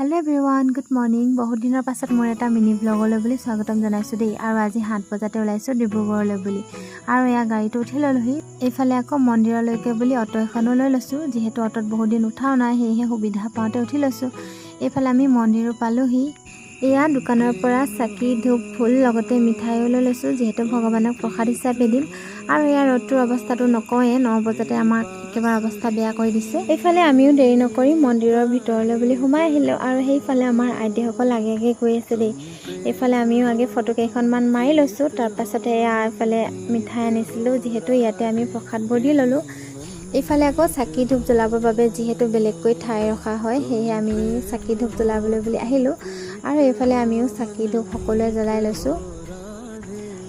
hello everyone good morning बहुत दिনৰ পাছত মোৰ এটা মিনি ব্লগলৈ বুলি স্বাগতম জনাইছো দেই আৰু আজি 7 বজাতে ওলাইছো ডিব্ৰুগড়লৈ বুলি আৰু এয়া গাড়ীটো উঠি ললোহি এইফালে আকৌ মন্দিৰলৈকে বুলি অটো এখনো লৈ লৈছো যেহেতু অটোত বহুত দিন উঠাও নাই হেহে সুবিধা পাওঁতে উঠি লৈছো এইফালে আমি মন্দিৰো পালোহি এয়া দোকানৰ পৰা চাকি ধূপ ফুল লগতে মিঠাইও লৈ লৈছো যেহেতু ভগৱানক প্ৰসাদ হিচাপে দিম আৰু এয়া ৰ'দটোৰ অৱস্থাটো নকয়ে 9 বজাতে আমাক একেবাৰে অৱস্থা বেয়া কৰি দিছে এইফালে আমিও দেৰি নকৰি মন্দিৰৰ ভিতৰলৈ বুলি সোমাই আহিলো আৰু সেইফালে আমাৰ আইদেসকল আগেগে গৈ আছে দেই এইফালে আমিও আগে ফটো কেইখনমান মাৰি লৈছো তাৰ পাছতে এয়া এইফালে মিঠাই আনিছিলো যেহেতু ইয়াতে আমি প্ৰসাদবোৰ দি ললো এইফালে আকৌ চাকি ধূপ জ্বলাবৰ বাবে যেহেতু বেলেগকৈ ঠাই ৰখা হয় সেয়ে আমি চাকি ধূপ জ্বলাবলৈ বুলি আহিলো আৰু এইফালে আমিও চাকি ধূপ সকলোৱে জ্বলাই লৈছো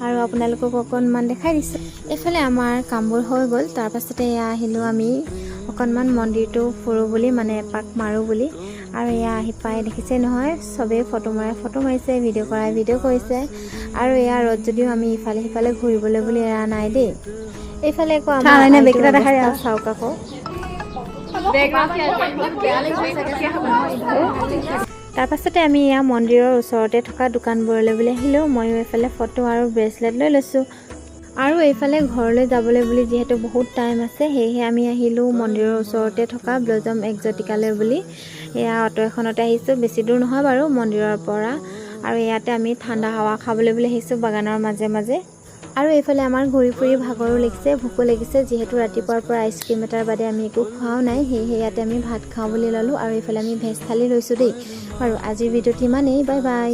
আৰু আপোনালোকক অকণমান দেখাই দিছো এইফালে আমাৰ কামবোৰ হৈ গ'ল তাৰ পাছতে এয়া আহিলো আমি অকণমান মন্দিৰটো ফুৰো বুলি মানে এপাক মাৰো বুলি আৰু এয়া আহি পাই দেখিছে নহয় সবে ফটো মাৰিছে ভিডিঅ' কৰাই ভিডিঅ' কৰিছে আৰু এয়া ৰ'দ যদিও আমি ইফালে সিফালে ঘূৰিবলৈ বুলি এৰা নাই দেই এইফালে আকৌ আমাৰ বেগটা দেখাই চাওক আকৌ তাৰ পাছতে আমি এয়া মন্দিৰৰ ওচৰতে থকা দোকানবোৰলৈ বুলি আহিলো ময়ো এইফালে ফটো আৰু ব্ৰেচলেট লৈ লৈছো আৰু এইফালে ঘৰলৈ যাবলৈ বুলি যেহেতু বহুত টাইম আছে সেয়ে আমি আহিলো মন্দিৰৰ ওচৰতে থকা ব্লজম এক্সটিকালৈ বুলি এয়া অটো এখনতে আহিছো বেছি দূৰ নহয় বাৰু মন্দিৰৰ পৰা আৰু ইয়াতে আমি ঠাণ্ডা হাৱা খাবলৈ বুলি আহিছো বাগানৰ মাজে মাজে আৰু এইফালে আমাৰ ঘূৰি ফুৰি ভাগৰো লাগিছে ভোকো লাগিছে যেহেতু ৰাতিপুৱাৰ পৰা আইচক্ৰীম এটাৰ বাদে আমি একো খোৱাও নাই সেয়ে ইয়াতে আমি ভাত খাওঁ বুলি ল'লো আৰু এইফালে আমি ভেজ থালি লৈছো দেই আৰু আজিৰ ভিডিঅ'টো ইমানেই বাই বাই